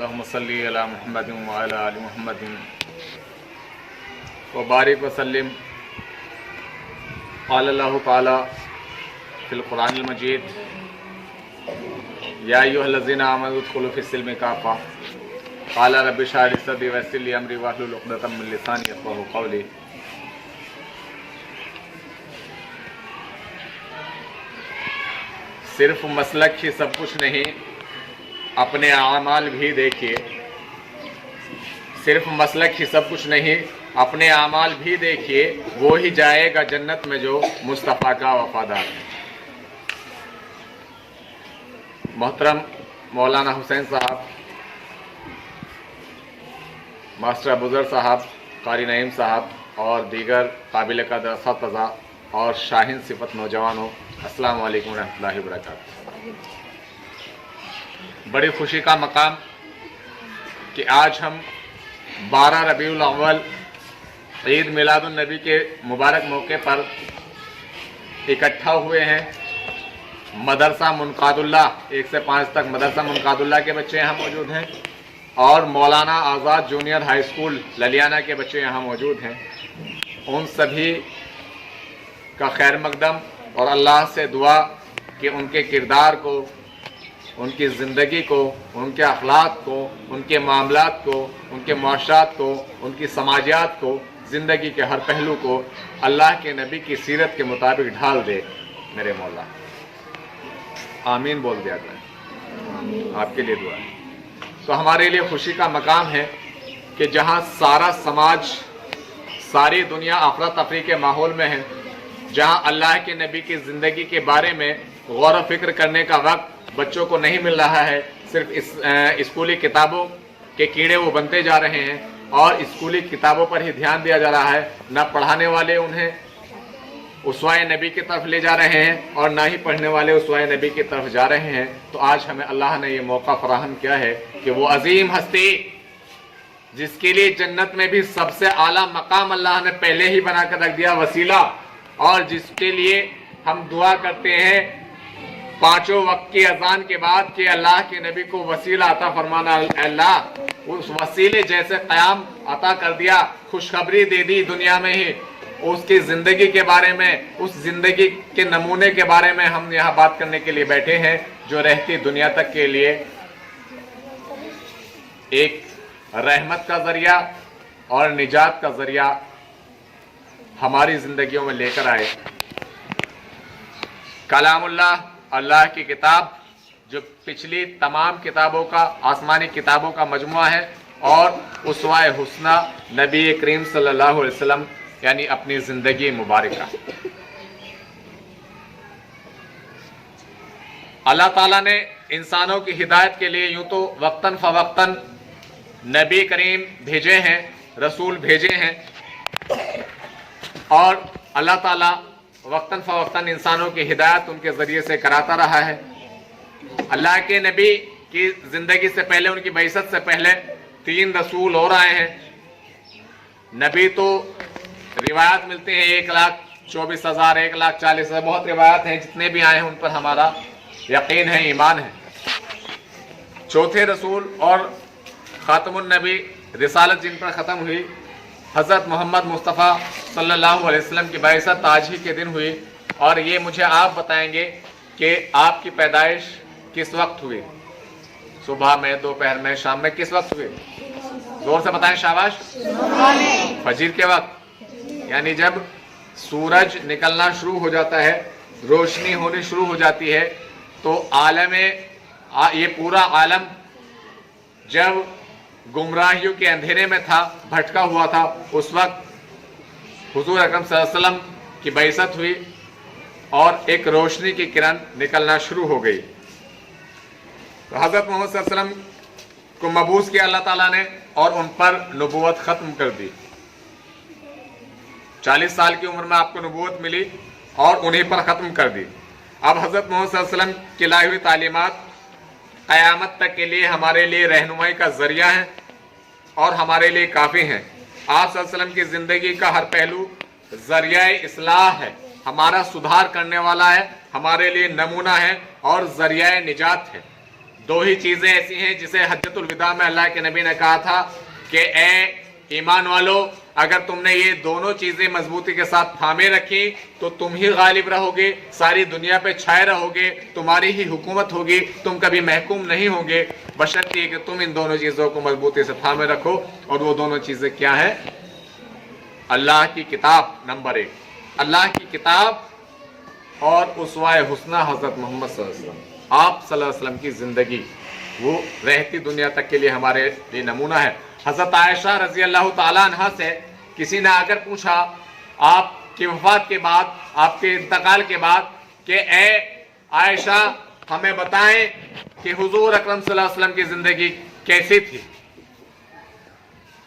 اللهم صل علی محمد وعلی آل محمد وبارک وسلم. قال اللہ تعالی فی القرآن المجید یا ایھا الذین آمنوا ادخلوا فی السلم کافۃ قال رب اشرح لی صدری ویسر لی امری واحلل عقدۃ من لسانی یفقهوا قولی. صرف مسلک ہی سب کچھ نہیں، اپنے اعمال بھی دیکھیے. صرف مسلک ہی سب کچھ نہیں، اپنے اعمال بھی دیکھیے. وہی جائے گا جنت میں جو مصطفیٰ کا وفادار ہے. محترم مولانا حسین صاحب، ماسٹر ابوذر صاحب، قاری نعیم صاحب اور دیگر قابل قدر اساتذہ اور شاہین صفت نوجوانوں، السلام علیکم ورحمۃ اللہ وبرکاتہ. بڑی خوشی کا مقام کہ آج ہم 12 ربیع الاول عید میلاد النبی کے مبارک موقع پر اکٹھا ہوئے ہیں. مدرسہ منقاد اللہ 1 سے 5 تک مدرسہ منقاد اللہ کے بچے یہاں موجود ہیں اور Maulana Azad junior high school للیانہ کے بچے یہاں موجود ہیں. ان سبھی کا خیر مقدم اور اللہ سے دعا کہ ان کے کردار کو، ان کی زندگی کو، ان کے اخلاق کو، ان کے معاملات کو، ان کے معاشرات کو، ان کی سماجیات کو، زندگی کے ہر پہلو کو اللہ کے نبی کی سیرت کے مطابق ڈھال دے. میرے مولا آمین بول دیا جائے. آپ کے لیے دعا ہے. تو ہمارے لیے خوشی کا مقام ہے کہ جہاں سارا سماج، ساری دنیا افراتفری کے ماحول میں ہے، جہاں اللہ کے نبی کی زندگی کے بارے میں غور و فکر کرنے کا وقت بچوں کو نہیں مل رہا ہے. صرف اسکولی کتابوں کے کیڑے وہ بنتے جا رہے ہیں اور اسکولی کتابوں پر ہی دھیان دیا جا رہا ہے. نہ پڑھانے والے انہیں اسوہ نبی کی طرف لے جا رہے ہیں اور نہ ہی پڑھنے والے اسوہ نبی کی طرف جا رہے ہیں. تو آج ہمیں اللہ نے یہ موقع فراہم کیا ہے کہ وہ عظیم ہستی جس کے لیے جنت میں بھی سب سے اعلیٰ مقام اللہ نے پہلے ہی بنا کر رکھ دیا، وسیلہ، اور جس کے لیے ہم دعا کرتے ہیں 5 وقت کی اذان کے بعد کہ اللہ کے نبی کو وسیلہ عطا فرمانا. اللہ اس وسیلے جیسے قیام عطا کر دیا، خوشخبری دے دی دنیا میں ہی. اس کی زندگی کے بارے میں، اس زندگی کے نمونے کے بارے میں ہم یہاں بات کرنے کے لیے بیٹھے ہیں جو رہتی دنیا تک کے لیے ایک رحمت کا ذریعہ اور نجات کا ذریعہ ہماری زندگیوں میں لے کر آئے. کلام اللہ، اللہ کی کتاب جو پچھلی تمام کتابوں کا، آسمانی کتابوں کا مجموعہ ہے، اور اسوہ حسنہ نبی کریم صلی اللہ علیہ وسلم یعنی اپنی زندگی مبارکہ. اللہ تعالیٰ نے انسانوں کی ہدایت کے لیے یوں تو وقتاً فوقتاً نبی کریم بھیجے ہیں، رسول بھیجے ہیں، اور اللہ تعالیٰ وقتاً فوقتاً انسانوں کی ہدایت ان کے ذریعے سے کراتا رہا ہے. اللہ کے نبی کی زندگی سے پہلے، ان کی بعثت سے پہلے 3 رسول اور آئے ہیں. نبی تو روایات ملتے ہیں 1,24,000، 1,40,000، بہت روایات ہیں. جتنے بھی آئے ہیں ان پر ہمارا یقین ہے، ایمان ہے. چوتھے رسول اور خاتم النبی، رسالت جن پر ختم ہوئی، حضرت محمد مصطفیٰ صلی اللہ علیہ وسلم کی بعثت آج ہی کے دن ہوئی. اور یہ مجھے آپ بتائیں گے کہ آپ کی پیدائش کس وقت ہوئی؟ صبح میں، دوپہر میں، شام میں، کس وقت ہوئی؟ زور سے بتائیں، شاباش. فجر کے وقت، یعنی جب سورج نکلنا شروع ہو جاتا ہے، روشنی ہونی شروع ہو جاتی ہے. تو یہ پورا عالم جب گمراہیوں کے اندھیرے میں تھا، بھٹکا ہوا تھا، اس وقت حضور اکرم صلی اللہ علیہ وسلم کی بعثت ہوئی اور ایک روشنی کی کرن نکلنا شروع ہو گئی. تو حضرت محمد صلی اللہ علیہ وسلم کو مبعوث کیا اللہ تعالیٰ نے اور ان پر نبوت ختم کر دی. 40 سال کی عمر میں آپ کو نبوت ملی اور انہیں پر ختم کر دی. اب حضرت محمد صلی اللہ علیہ وسلم کی لائی ہوئی تعلیمات قیامت تک کے لیے ہمارے لیے رہنمائی کا ذریعہ ہیں اور ہمارے لیے کافی ہیں. آپ صلی اللہ علیہ وسلم کی زندگی کا ہر پہلو ذریعہ اصلاح ہے، ہمارا سدھار کرنے والا ہے، ہمارے لیے نمونہ ہے اور ذریعہ نجات ہے. دو ہی چیزیں ایسی ہیں جسے حجۃ الوداع میں اللہ کے نبی نے کہا تھا کہ اے ایمان والو، اگر تم نے یہ دونوں چیزیں مضبوطی کے ساتھ تھامے رکھی تو تم ہی غالب رہو گے، ساری دنیا پہ چھائے رہو گے، تمہاری ہی حکومت ہوگی، تم کبھی محکوم نہیں ہوں گے، بشرط یہ کہ تم ان دونوں چیزوں کو مضبوطی سے تھامے رکھو۔ اور وہ دونوں چیزیں کیا ہیں؟ اللہ کی کتاب نمبر 1، اللہ کی کتاب اور اسوہ حسنہ حضرت محمد صلی اللہ علیہ وسلم، آپ صلی اللہ علیہ وسلم کی زندگی، وہ رہتی دنیا تک کے لیے ہمارے لیے نمونہ ہے۔ حضرت عائشہ رضی اللہ تعالیٰ عنہ سے کسی نے آ کر پوچھا آپ کی وفات کے بعد، آپ کے انتقال کے بعد، کہ اے عائشہ ہمیں بتائیں کہ حضور اکرم صلی اللہ علیہ وسلم کی زندگی کیسی تھی؟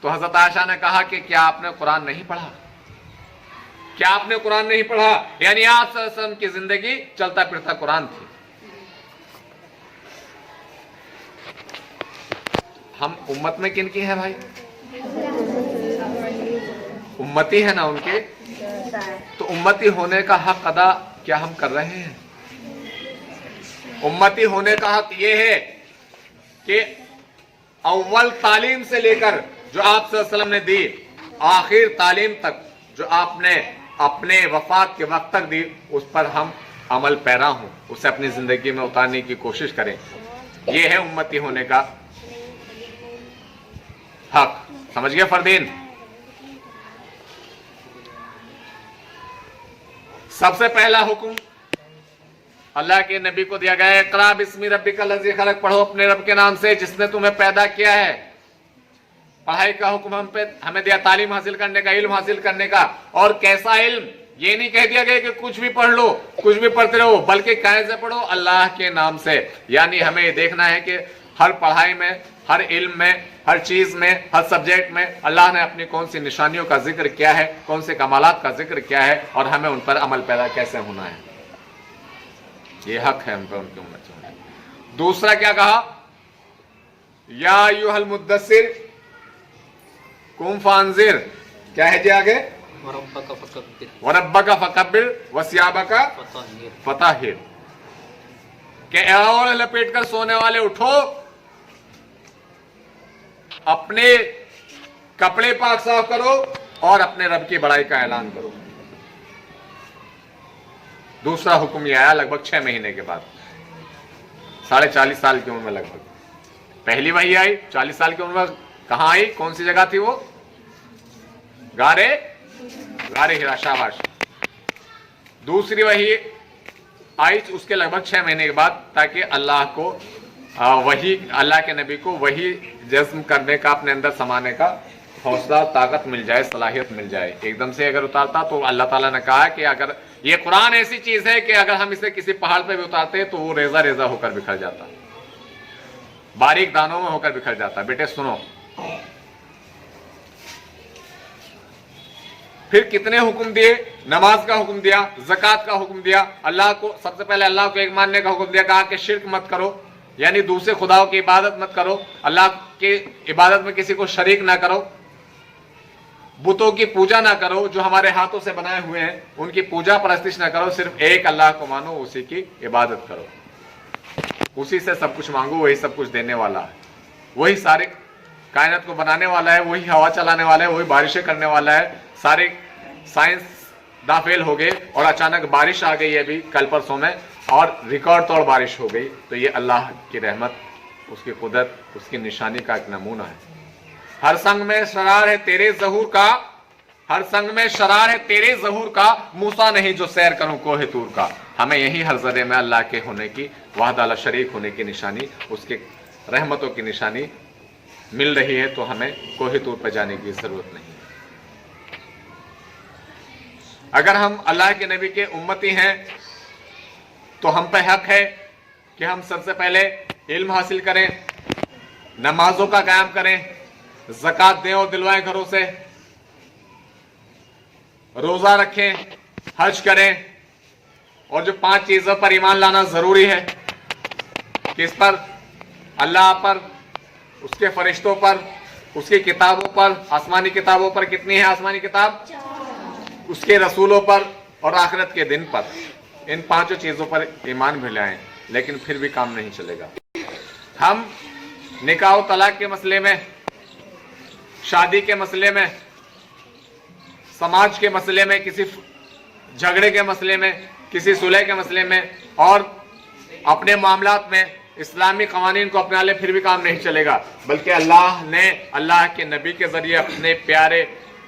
تو حضرت عائشہ نے کہا کہ کیا آپ نے قرآن نہیں پڑھا؟ کیا آپ نے قرآن نہیں پڑھا؟ یعنی آپ صلی اللہ علیہ وسلم کی زندگی چلتا پھرتا قرآن تھی۔ ہم امت میں کن کی ہیں بھائی؟ امتی ہے نا ان کے، تو امتی ہونے کا حق ادا کیا ہم کر رہے ہیں؟ امتی ہونے کا حق یہ ہے کہ اول تعلیم سے لے کر جو آپ صلی اللہ علیہ وسلم نے دی، آخر تعلیم تک جو آپ نے اپنے وفات کے وقت تک دی، اس پر ہم عمل پیرا ہوں، اسے اپنی زندگی میں اتارنے کی کوشش کریں۔ یہ ہے امتی ہونے کا حق۔ سمجھ گئے فردین؟ سب سے پہلا حکم اللہ کے نبی کو دیا گیا ہے، اقرأ بسم ربک الذی خلق، پڑھو اپنے رب کے نام سے جس نے تمہیں پیدا کیا ہے۔ پڑھائی کا حکم ہمیں دیا، تعلیم حاصل کرنے کا، علم حاصل کرنے کا۔ اور کیسا علم؟ یہ نہیں کہہ دیا گیا کہ کچھ بھی پڑھ لو، کچھ بھی پڑھتے رہو، بلکہ کیسے پڑھو؟ اللہ کے نام سے۔ یعنی ہمیں یہ دیکھنا ہے کہ ہر پڑھائی میں، ہر علم میں، ہر چیز میں، ہر سبجیکٹ میں اللہ نے اپنی کون سی نشانیوں کا ذکر کیا ہے، کون سے کمالات کا ذکر کیا ہے، اور ہمیں ان پر عمل پیدا کیسے ہونا ہے۔ یہ حق ہے ہم پر ان کی امت ہونے۔ دوسرا کیا کہا؟ یا ایھا المدثر قم فانذر، کیا ہے جی آگے؟ وَرَبَّكَ فَكَبِّرْ وَثِيَابَكَ فَطَهِّرْ، کہ اے اور لپیٹ کر سونے والے اٹھو، اپنے کپڑے پاک صاف کرو اور اپنے رب کی بڑائی کا اعلان کرو۔ دوسرا حکم یہ آیا لگ بھگ 6 مہینے کے بعد، 40.5 سال کی عمر میں لگ بھگ پہلی وحی آئی۔ 40 سال کی عمر میں کہاں آئی؟ کون سی جگہ تھی وہ؟ غار ہرا، شاباش۔ دوسری وحی آئی اس کے لگ بھگ 6 مہینے کے بعد، تاکہ اللہ کو وحی، اللہ کے نبی کو وحی جذب کرنے کا، اپنے اندر سمانے کا حوصلہ، طاقت مل جائے، صلاحیت مل جائے۔ ایک دم سے اگر اتارتا تو اللہ تعالیٰ نے کہا کہ اگر یہ قرآن ایسی چیز ہے کہ اگر ہم اسے کسی پہاڑ پہ بھی اتارتے تو وہ ریزہ ریزہ ہو کر بکھر جاتا، باریک دانوں میں ہو کر بکھر جاتا۔ بیٹے سنو، پھر کتنے حکم دیے؟ نماز کا حکم دیا، زکوٰۃ کا حکم دیا، اللہ کو سب سے پہلے اللہ کو ایک ماننے کا حکم دیا، کہا کہ شرک مت کرو، یعنی دوسرے خداؤں کی عبادت مت کرو، اللہ کی عبادت میں کسی کو شریک نہ کرو، بتوں کی پوجا نہ کرو جو ہمارے ہاتھوں سے بنائے ہوئے ہیں، ان کی پوجا پرستش نہ کرو، صرف ایک اللہ کو مانو، اسی کی عبادت کرو، اسی سے سب کچھ مانگو، وہی سب کچھ دینے والا ہے، وہی سارے کائنات کو بنانے والا ہے، وہی ہوا چلانے والا ہے، وہی بارشیں کرنے والا ہے۔ سارے سائنس دا فیل ہو گئے اور اچانک بارش آ گئی ابھی کل پرسوں میں، اور ریکارڈ توڑ بارش ہو گئی، تو یہ اللہ کی رحمت، اس کی قدرت، اس کی نشانی کا ایک نمونہ ہے۔ ہر سنگ میں شرار ہے تیرے ظہور کا، ہر سنگ میں شرار ہے تیرے ظہور کا، موسیٰ نہیں جو سیر کروں کوہ طور کا۔ ہمیں یہی ہر ذرے میں اللہ کے ہونے کی، وحدہ لا شریک ہونے کی نشانی، اس کے رحمتوں کی نشانی مل رہی ہے، تو ہمیں کوہ طور پہ جانے کی ضرورت نہیں۔ اگر ہم اللہ کے نبی کے امتی ہیں تو ہم پہ حق ہے کہ ہم سب سے پہلے علم حاصل کریں، نمازوں کا قیام کریں، زکوٰۃ دیں اور دلوائیں گھروں سے، روزہ رکھیں، حج کریں، اور جو 5 چیزوں پر ایمان لانا ضروری ہے، کس پر؟ اللہ پر، اس کے فرشتوں پر، اس کی کتابوں پر، آسمانی کتابوں پر۔ کتنی ہے آسمانی کتاب؟ اس کے رسولوں پر اور آخرت کے دن پر۔ ان 5 چیزوں پر ایمان بھی لائیں، لیکن پھر بھی کام نہیں چلے گا۔ ہم نکاح و طلاق کے مسئلے میں، شادی کے مسئلے میں، سماج کے مسئلے میں، کسی جھگڑے کے مسئلے میں، کسی صلح کے مسئلے میں اور اپنے معاملات میں اسلامی قوانین کو اپنا لے پھر بھی کام نہیں چلے گا، بلکہ اللہ نے اللہ کے نبی کے ذریعے، اپنے پیارے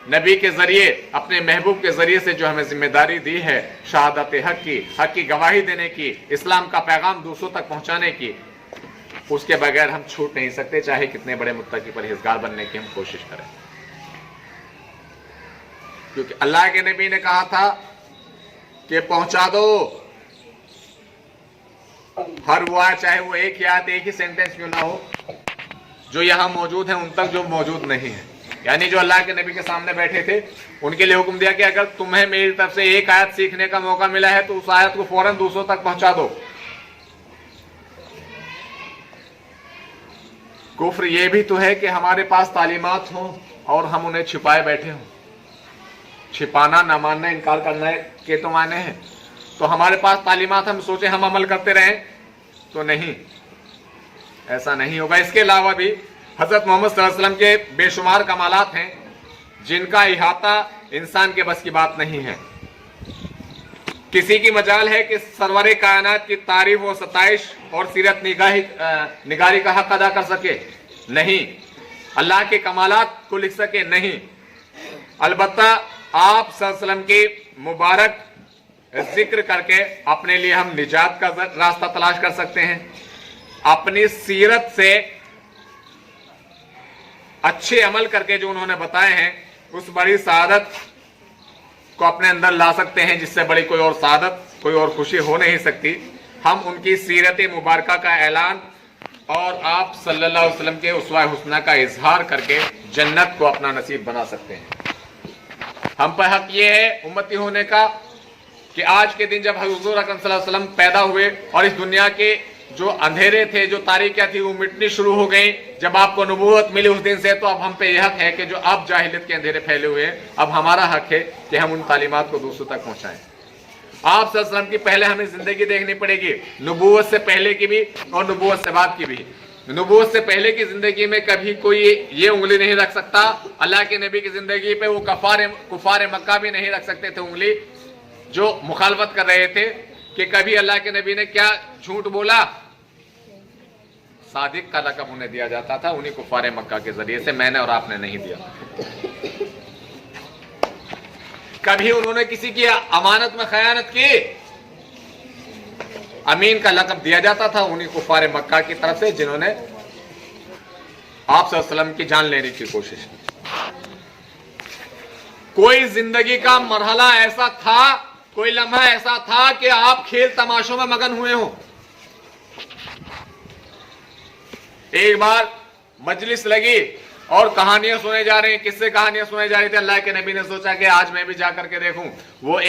نبی کے ذریعے، اپنے محبوب کے ذریعے سے جو ہمیں ذمہ داری دی ہے شہادت حق کی گواہی دینے کی، اسلام کا پیغام دوسروں تک پہنچانے کی، اس کے بغیر ہم چھوٹ نہیں سکتے، چاہے کتنے بڑے متقی پرہیزگار بننے کی ہم کوشش کریں۔ کیونکہ اللہ کے نبی نے کہا تھا کہ پہنچا دو، ہر وہ آیت، چاہے وہ ایک آیت، ایک ہی سینٹنس کیوں نہ ہو، جو یہاں موجود ہیں ان تک جو موجود نہیں ہے، یعنی جو اللہ کے نبی کے سامنے بیٹھے تھے ان کے لیے حکم دیا کہ اگر تمہیں میری طرف سے ایک آیت سیکھنے کا موقع ملا ہے تو اس آیت کو فوراً دوسروں تک پہنچا دو۔ کفر یہ بھی تو ہے کہ ہمارے پاس تعلیمات ہوں اور ہم انہیں چھپائے بیٹھے ہوں۔ چھپانا، نہ ماننا، انکار کرنا کے تو معنی ہیں۔ تو ہمارے پاس تعلیمات، ہم سوچیں ہم عمل کرتے رہیں تو نہیں، ایسا نہیں ہوگا۔ اس کے علاوہ بھی حضرت محمد صلی اللہ علیہ وسلم کے بے شمار کمالات ہیں جن کا احاطہ انسان کے بس کی بات نہیں ہے۔ کسی کی مجال ہے کہ سرور کائنات کی تعریف و ستائش اور سیرت نگاری کا حق ادا کر سکے؟ نہیں۔ اللہ کے کمالات کو لکھ سکے؟ نہیں۔ البتہ آپ صلی اللہ علیہ وسلم کی مبارک ذکر کر کے اپنے لیے ہم نجات کا راستہ تلاش کر سکتے ہیں، اپنی سیرت سے اچھے عمل کر کے جو انہوں نے بتائے ہیں اس بڑی سعادت کو اپنے اندر لا سکتے ہیں، جس سے بڑی کوئی اور سعادت، کوئی اور خوشی ہو نہیں سکتی۔ ہم ان کی سیرت مبارکہ کا اعلان اور آپ صلی اللہ علیہ وسلم کے اسوہ حسنہ کا اظہار کر کے جنت کو اپنا نصیب بنا سکتے ہیں۔ ہم پر حق یہ ہے امتی ہونے کا کہ آج کے دن جب حضور اکرم صلی اللہ علیہ وسلم پیدا ہوئے اور اس دنیا کے جو اندھیرے تھے، جو تاریکیاں تھی، وہ مٹنی شروع ہو گئیں، جب آپ کو نبوت ملی اس دن سے، تو اب ہم پہ یہ حق ہے کہ جو اب جاہلیت کے اندھیرے پھیلے ہوئے ہیں، اب ہمارا حق ہے کہ ہم ان تعلیمات کو دوسروں تک پہنچائیں۔ آپ صلی اللہ علیہ وسلم کی پہلے ہمیں زندگی دیکھنی پڑے گی، نبوت سے پہلے کی بھی اور نبوت سے بعد کی بھی۔ نبوت سے پہلے کی زندگی میں کبھی کوئی یہ انگلی نہیں رکھ سکتا، اللہ کے نبی کی زندگی پہ وہ کفار مکہ بھی نہیں رکھ سکتے تھے انگلی، جو مخالفت کر رہے تھے کہ کبھی اللہ کے نبی نے کیا جھوٹ بولا۔ صادق کا لقب انہیں دیا جاتا تھا انہیں کفار مکہ کے ذریعے سے، میں نے اور آپ نے نہیں دیا۔ کبھی انہوں نے کسی کی امانت میں خیانت کی، امین کا لقب دیا جاتا تھا انہیں کفار مکہ کی طرف سے جنہوں نے آپ صلی اللہ علیہ وسلم کی جان لینے کی کوشش کی۔ کوئی زندگی کا مرحلہ ایسا تھا، کوئی لمحہ ایسا تھا کہ آپ کھیل تماشوں میں مگن ہوئے ہوں۔ ایک بار مجلس لگی اور کہانیاں سنے جا رہے ہیں، کس سے کہانیاں سنے جا رہی تھی، اللہ کے نبی نے سوچا کہ آج میں بھی جا کر کے دیکھوں۔ وہ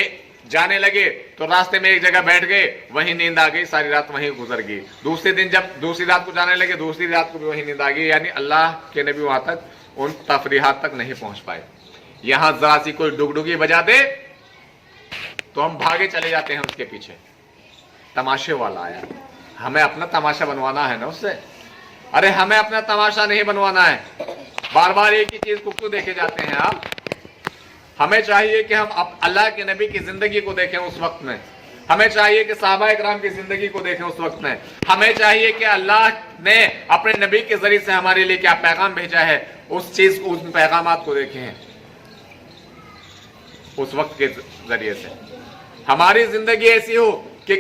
جانے لگے تو راستے میں ایک جگہ بیٹھ گئے، وہیں نیند آ گئی، ساری رات وہیں گزر گئی۔ دوسرے دن جب دوسری رات کو جانے لگے، دوسری رات کو بھی وہیں نیند آ گئی، یعنی اللہ کے نبی وہاں تک ان تفریحات تک نہیں پہنچ پائے۔ یہاں ذرا سی کوئی ڈگڈگی بجا دے تو ہم بھاگے چلے جاتے ہیں اس کے پیچھے، تماشے والا آیا، ہمیں اپنا تماشا بنوانا ہے نا اس سے۔ ارے ہمیں اپنا تماشا نہیں بنوانا ہے، بار بار ایک ہی چیز کو کیوں دیکھے جاتے ہیں آپ؟ ہمیں چاہیے کہ ہم اللہ کے نبی کی زندگی کو دیکھیں اس وقت میں، ہمیں چاہیے کہ صحابہ اکرام کی زندگی کو دیکھیں اس وقت میں، ہمیں چاہیے کہ اللہ نے اپنے نبی کے ذریعے سے ہمارے لیے کیا پیغام بھیجا ہے، اس چیز کو، اس پیغامات کو دیکھیں اس وقت کے ذریعے سے۔ ہماری زندگی ایسی ہو کہ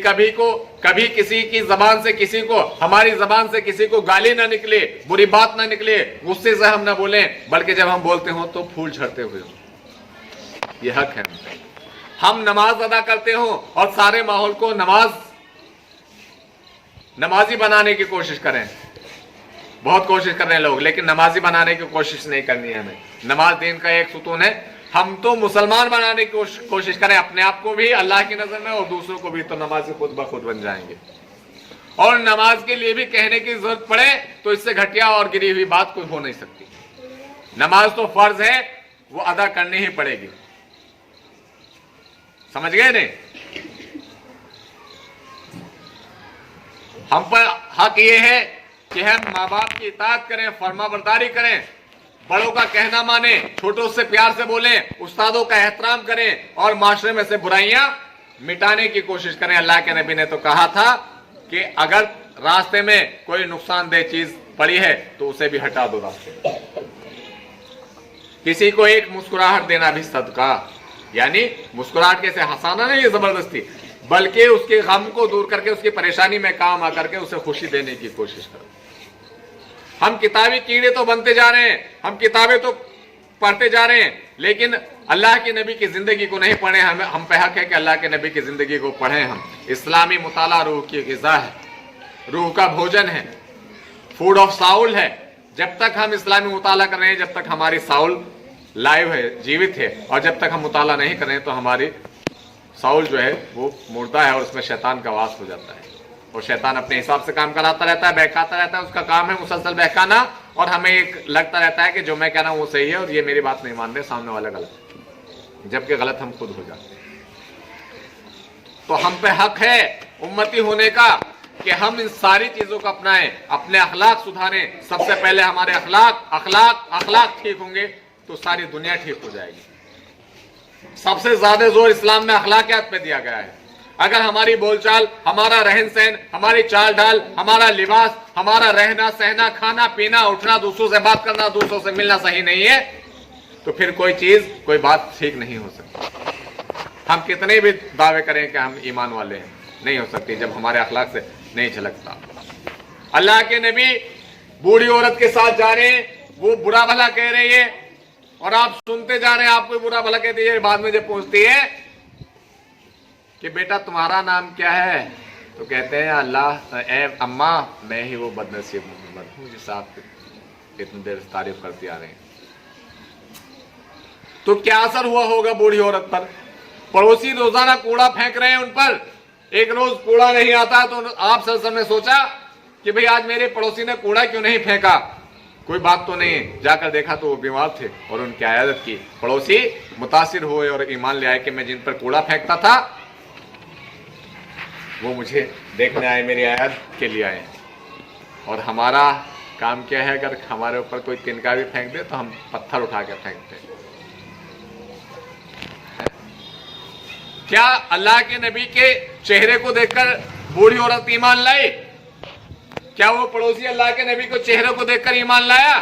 کبھی کسی کی زبان سے کسی کو، ہماری زبان سے کسی کو گالی نہ نکلے، بری بات نہ نکلے، غصے سے ہم نہ بولیں، بلکہ جب ہم بولتے ہوں تو پھول جھڑتے ہوئے ہوں۔ یہ حق ہے ہم نماز ادا کرتے ہوں اور سارے ماحول کو نمازی بنانے کی کوشش کریں۔ بہت کوشش کر رہے ہیں لوگ، لیکن نمازی بنانے کی کوشش نہیں کرنی ہے ہمیں۔ نماز دین کا ایک ستون ہے، ہم تو مسلمان بنانے کی کوشش کریں اپنے آپ کو بھی اللہ کی نظر میں، اور دوسروں کو بھی، تو نمازی خود بخود بن جائیں گے۔ اور نماز کے لیے بھی کہنے کی ضرورت پڑے تو اس سے گھٹیا اور گری ہوئی بات کوئی ہو نہیں سکتی۔ نماز تو فرض ہے، وہ ادا کرنی ہی پڑے گی۔ سمجھ گئے نہیں؟ ہم پر حق یہ ہے کہ ہم ماں باپ کی اطاعت کریں، فرما برداری کریں، بڑوں کا کہنا مانیں، چھوٹوں سے پیار سے بولیں، استادوں کا احترام کریں اور معاشرے میں سے برائیاں مٹانے کی کوشش کریں۔ اللہ کے نبی نے تو کہا تھا کہ اگر راستے میں کوئی نقصان دہ چیز پڑی ہے تو اسے بھی ہٹا دو راستے میں۔ کسی کو ایک مسکراہٹ دینا بھی صدقہ، یعنی مسکراہٹ کیسے، ہنسانا نہیں، یہ زبردستی، بلکہ اس کے غم کو دور کر کے، اس کی پریشانی میں کام آ کر کے اسے خوشی دینے کی کوشش کرو۔ ہم کتابی کیڑے تو بنتے جا رہے ہیں، ہم کتابیں تو پڑھتے جا رہے ہیں، لیکن اللہ کے نبی کی زندگی کو نہیں پڑھیں۔ ہم پہ حق ہے کہ اللہ کے نبی کی زندگی کو پڑھیں۔ ہم اسلامی مطالعہ روح کی غذا ہے، روح کا بھوجن ہے، فوڈ آف ساؤل ہے۔ جب تک ہم اسلامی مطالعہ کر رہے ہیں، جب تک ہماری ساؤل لائیو ہے، جیوت ہے، اور جب تک ہم مطالعہ نہیں کر رہے ہیں تو ہماری ساؤل جو ہے وہ مردہ ہے، اور اس میں شیطان کا واس ہو جاتا ہے، اور شیطان اپنے حساب سے کام کراتا رہتا ہے، بہکاتا رہتا ہے۔ اس کا کام ہے مسلسل بہکانا، اور ہمیں ایک لگتا رہتا ہے کہ جو میں کہہ رہا ہوں وہ صحیح ہے اور یہ میری بات نہیں مان رہے، سامنے والا غلط ہے، جبکہ غلط ہم خود ہو جاتے ہیں۔ تو ہم پہ حق ہے امتی ہونے کا کہ ہم ان ساری چیزوں کو اپنائیں، اپنے اخلاق سدھاریں۔ سب سے پہلے ہمارے اخلاق ٹھیک ہوں گے تو ساری دنیا ٹھیک ہو جائے گی۔ سب سے زیادہ زور اسلام میں اخلاقیات پہ دیا گیا ہے۔ اگر ہماری بول چال، ہمارا رہن سہن، ہماری چال ڈال، ہمارا لباس، ہمارا رہنا سہنا، کھانا پینا، اٹھنا، دوسروں سے بات کرنا، دوسروں سے ملنا صحیح نہیں ہے تو پھر کوئی بات ٹھیک نہیں ہو سکتی۔ ہم کتنے بھی دعوے کریں کہ ہم ایمان والے ہیں، نہیں ہو سکتی جب ہمارے اخلاق سے نہیں جھلکتا۔ اللہ کے نبی بوڑھی عورت کے ساتھ جا رہے ہیں، وہ برا بھلا کہہ رہی ہے اور آپ سنتے جا رہے ہیں، آپ کو برا بھلا کہتی ہے، بعد میں جب پوچھتی ہے کہ بیٹا تمہارا نام کیا ہے تو کہتے ہیں اللہ، اے اماں میں ہی وہ بدنصیب محمد ہوں جس آپ اتنی دیر سے تعریف کرتے آ رہے ہیں۔ تو کیا اثر ہوا ہوگا بوڑھی عورت پر؟ پڑوسی روزانہ کوڑا پھینک رہے ہیں ان پر، ایک روز کوڑا نہیں آتا تو آپ صلی اللہ علیہ وسلم نے سوچا کہ بھئی آج میرے پڑوسی نے کوڑا کیوں نہیں پھینکا، کوئی بات تو نہیں ہے۔ جا کر دیکھا تو وہ بیمار تھے اور ان کی عیادت کی۔ پڑوسی متاثر ہوئے اور ایمان لے آئے کہ میں جن پر کوڑا پھینکتا تھا وہ مجھے دیکھنے آئے، میری عیادت کے لیے آئے۔ اور ہمارا کام کیا ہے، اگر ہمارے اوپر کوئی تنکا بھی پھینک دے تو ہم پتھر اٹھا کے پھینکتے ہیں۔ کیا اللہ کے نبی کے چہرے کو دیکھ کر بوڑھی عورت ایمان لائی؟ کیا وہ پڑوسی اللہ کے نبی کو چہرے کو دیکھ کر ایمان لایا؟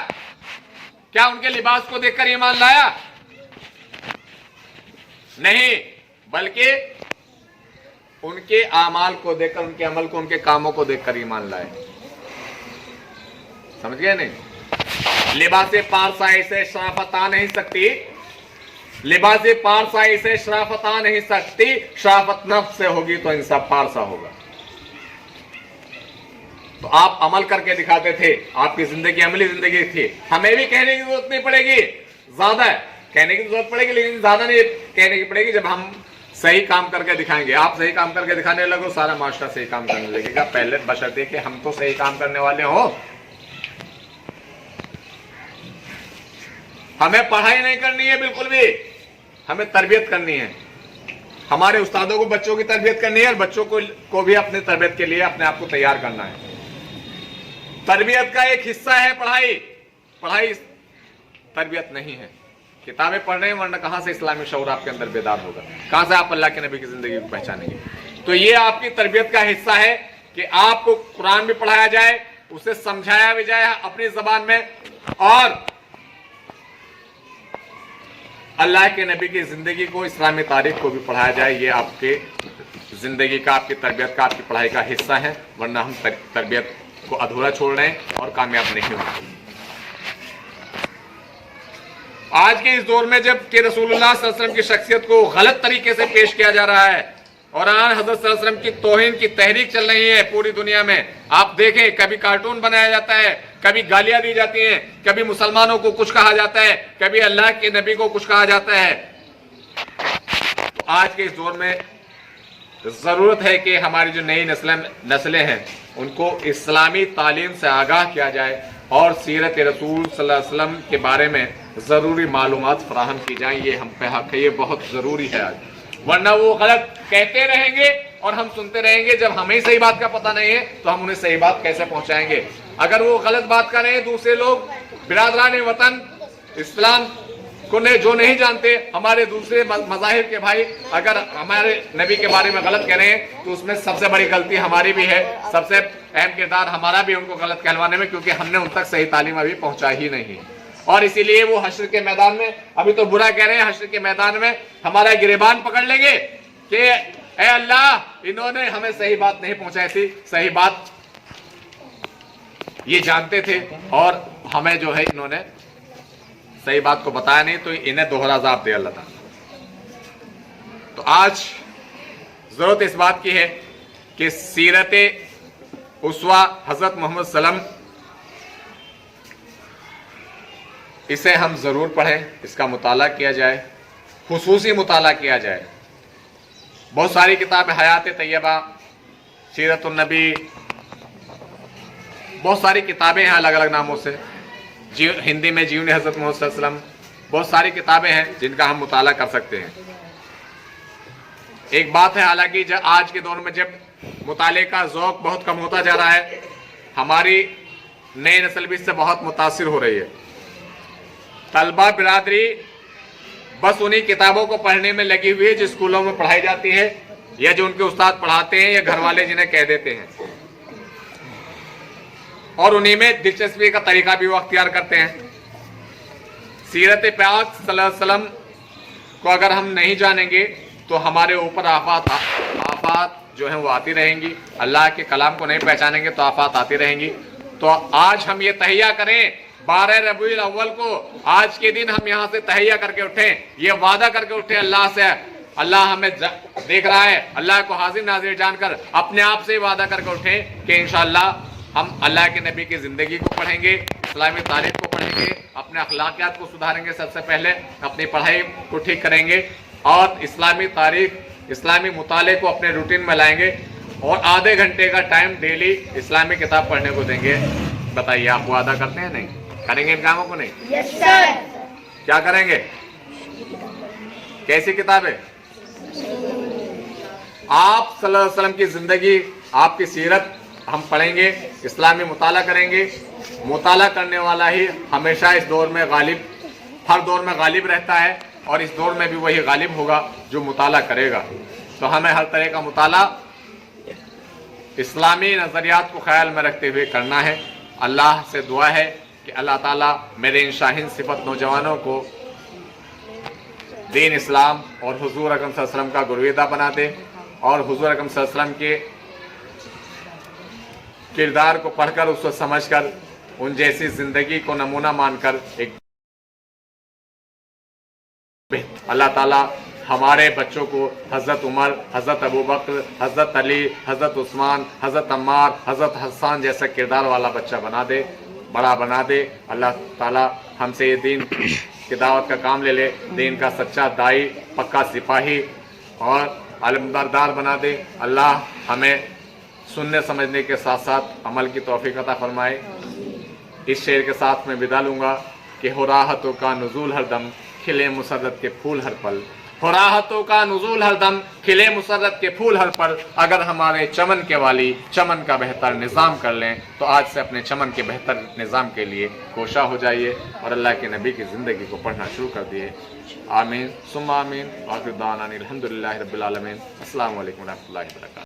کیا ان کے لباس کو دیکھ کر ایمان لایا؟ نہیں، بلکہ ان کے اعمال کو دیکھ کر، ان کے عمل کو، ان کے کاموں کو دیکھ کر ایمان لائے۔ سمجھ گئے نہیں؟ لباس پارسائی سے شرافت آ نہیں سکتی، لباس پارسائی سے شرافت آ نہیں سکتی، شرافت نفس سے ہوگی تو انصاف پارسا ہوگا۔ تو آپ عمل کر کے دکھاتے تھے، آپ کی زندگی عملی زندگی تھی۔ ہمیں بھی کہنے کی ضرورت نہیں پڑے گی، زیادہ کہنے کی ضرورت پڑے گی لیکن زیادہ نہیں کہنے کی پڑے گی جب ہم صحیح کام کر کے دکھائیں گے۔ آپ صحیح کام کر کے دکھانے لگو، سارا معاشرہ صحیح کام کرنے لگے گا، پہلے بشرطے کہ ہم تو صحیح کام کرنے والے ہوں۔ ہمیں پڑھائی نہیں کرنی ہے بالکل بھی، ہمیں تربیت کرنی ہے۔ ہمارے استادوں کو بچوں کی تربیت کرنی ہے اور بچوں کو بھی اپنی تربیت کے لیے اپنے آپ کو تیار کرنا ہے۔ تربیت کا ایک حصہ ہے پڑھائی، پڑھائی تربیت نہیں ہے۔ کتابیں پڑھ رہے ہیں ورنہ کہاں سے اسلامی شعور آپ کے اندر بیدار ہوگا، کہاں سے آپ اللہ کے نبی کی زندگی کو پہچانیں گے؟ تو یہ آپ کی تربیت کا حصہ ہے کہ آپ کو قرآن بھی پڑھایا جائے، اسے سمجھایا بھی جائے اپنی زبان میں، اور اللہ کے نبی کی زندگی کو، اسلامی تاریخ کو بھی پڑھایا جائے۔ یہ آپ کے زندگی کا، آپ کی تربیت کا، آپ کی پڑھائی کا حصہ ہے، ورنہ ہم تربیت کو ادھورا چھوڑ رہے ہیں اور کامیاب نہیں ہوتے۔ آج کے اس دور میں جب کہ رسول اللہ صلی اللہ علیہ وسلم کی شخصیت کو غلط طریقے سے پیش کیا جا رہا ہے اور حضرت صلی اللہ علیہ وسلم کی توہین کی تحریک چل رہی ہے پوری دنیا میں، آپ دیکھیں کبھی کارٹون بنایا جاتا ہے، کبھی گالیاں دی جاتی ہیں، کبھی مسلمانوں کو کچھ کہا جاتا ہے، کبھی اللہ کے نبی کو کچھ کہا جاتا ہے۔ تو آج کے اس دور میں ضرورت ہے کہ ہماری جو نئی نسلیں ہیں ان کو اسلامی تعلیم سے آگاہ کیا جائے اور سیرت رسول صلی اللہ علیہ وسلم کے بارے میں ضروری معلومات فراہم کی جائیں۔ یہ ہم پہ حق ہے، یہ بہت ضروری ہے آج، ورنہ وہ غلط کہتے رہیں گے اور ہم سنتے رہیں گے۔ جب ہمیں صحیح بات کا پتہ نہیں ہے تو ہم انہیں صحیح بات کیسے پہنچائیں گے؟ اگر وہ غلط بات کر رہے ہیں دوسرے لوگ برادران وطن اسلام کو جو نہیں جانتے، ہمارے دوسرے مذاہب کے بھائی اگر ہمارے نبی کے بارے میں غلط کہہ رہے ہیں تو اس میں سب سے بڑی غلطی ہماری بھی ہے، سب سے اہم کردار ہمارا بھی ان کو غلط کہلوانے میں، کیونکہ ہم نے ان تک صحیح تعلیم ابھی پہنچا ہی نہیں۔ اور اسی لیے وہ حشر کے میدان میں ابھی تو برا کہہ رہے ہیں، حشر کے میدان میں ہمارا گریبان پکڑ لیں گے کہ اے اللہ انہوں نے ہمیں صحیح بات نہیں پہنچائی تھی، صحیح بات یہ جانتے تھے اور ہمیں جو ہے انہوں نے صحیح بات کو بتایا نہیں، تو انہیں دوہرا عذاب دے اللہ تعالیٰ۔ تو آج ضرورت اس بات کی ہے کہ سیرت اسوہ حضرت محمد صلی اللہ علیہ وسلم اسے ہم ضرور پڑھیں، اس کا مطالعہ کیا جائے، خصوصی مطالعہ کیا جائے۔ بہت ساری کتابیں، حیات طیبہ، سیرت النبی، بہت ساری کتابیں ہیں الگ الگ ناموں سے، ہندی میں جیون حضرت محمد صلی اللہ علیہ وسلم، بہت ساری کتابیں ہیں جن کا ہم مطالعہ کر سکتے ہیں۔ ایک بات ہے، حالانکہ آج کے دور میں جب مطالعے کا ذوق بہت کم ہوتا جا رہا ہے، ہماری نئی نسل بھی اس سے بہت متاثر ہو رہی ہے۔ طلبہ برادری بس انہی کتابوں کو پڑھنے میں لگی ہوئی ہے جو اسکولوں میں پڑھائی جاتی ہے یا جو ان کے استاد پڑھاتے ہیں یا گھر والے جنہیں کہہ دیتے ہیں، اور انہی میں دلچسپی کا طریقہ بھی وہ اختیار کرتے ہیں۔ سیرت پاک صلی اللہ علیہ وسلم کو اگر ہم نہیں جانیں گے تو ہمارے اوپر آفات جو ہیں وہ آتی رہیں گی، اللہ کے کلام کو نہیں پہچانیں گے تو آفات آتی رہیں گی۔ تو آج ہم یہ تہیہ کریں، 12 ربیع الاول کو آج کے دن ہم یہاں سے تہیہ کر کے اٹھیں، یہ وعدہ کر کے اٹھیں اللہ سے، اللہ ہمیں دیکھ رہا ہے، اللہ کو حاضر ناظر جان کر اپنے آپ سے وعدہ کر کے اٹھیں کہ انشاءاللہ ہم اللہ کے نبی کی زندگی کو پڑھیں گے، اسلامی تاریخ کو پڑھیں گے، اپنے اخلاقیات کو سدھاریں گے، سب سے پہلے اپنی پڑھائی کو ٹھیک کریں گے اور اسلامی تاریخ، اسلامی مطالعے کو اپنے روٹین میں لائیں گے اور آدھے گھنٹے کا ٹائم ڈیلی اسلامی کتاب پڑھنے کو دیں گے۔ بتائیے آپ وعدہ کرتے ہیں؟ نہیں کریں گے ان کاموں کو؟ نہیں۔ یس سر۔ کیا کریں گے؟ کیسی کتابیں؟ آپ صلی اللہ علیہ وسلم کی زندگی، آپ کی سیرت ہم پڑھیں گے، اسلامی مطالعہ کریں گے۔ مطالعہ کرنے والا ہی ہمیشہ اس دور میں غالب، ہر دور میں غالب رہتا ہے اور اس دور میں بھی وہی غالب ہوگا جو مطالعہ کرے گا۔ تو ہمیں ہر طرح کا مطالعہ اسلامی نظریات کو خیال میں رکھتے ہوئے کرنا ہے۔ اللہ سے دعا ہے کہ اللہ تعالیٰ میرے ان شاہین صفت نوجوانوں کو دین اسلام اور حضور اکرم صلی اللہ علیہ وسلم کا گرویدہ بنا دے اور حضور اکرم صلی اللہ علیہ وسلم کے کردار کو پڑھ کر، اس کو سمجھ کر، ان جیسی زندگی کو نمونہ مان کر ایک اللہ تعالیٰ ہمارے بچوں کو حضرت عمر، حضرت ابوبکر، حضرت علی، حضرت عثمان، حضرت عمار، حضرت حسان جیسا کردار والا بچہ بنا دے، بڑا بنا دے۔ اللہ تعالیٰ ہم سے یہ دین کی دعوت کا کام لے لے، دین کا سچا دائی، پکا سپاہی اور علمبردار بنا دے۔ اللہ ہمیں سننے سمجھنے کے ساتھ ساتھ عمل کی توفیق عطا فرمائے۔ اس شعر کے ساتھ میں ودا لوں گا کہ ہو راحتوں کا نزول ہر دم، کھلے مسرت کے پھول ہر پل، ہو راحتوں کا نزول ہر دم، کھلے مسرت کے پھول ہر پل۔ اگر ہمارے چمن کے والی چمن کا بہتر نظام کر لیں تو آج سے اپنے چمن کے بہتر نظام کے لیے کوشاں ہو جائیے اور اللہ کے نبی کی زندگی کو پڑھنا شروع کر دیے۔ آمین ثم آمین۔ آخر دعوانا الحمدللہ رب العالمین۔ السلام علیکم ورحمۃ اللہ وبرکاتہ۔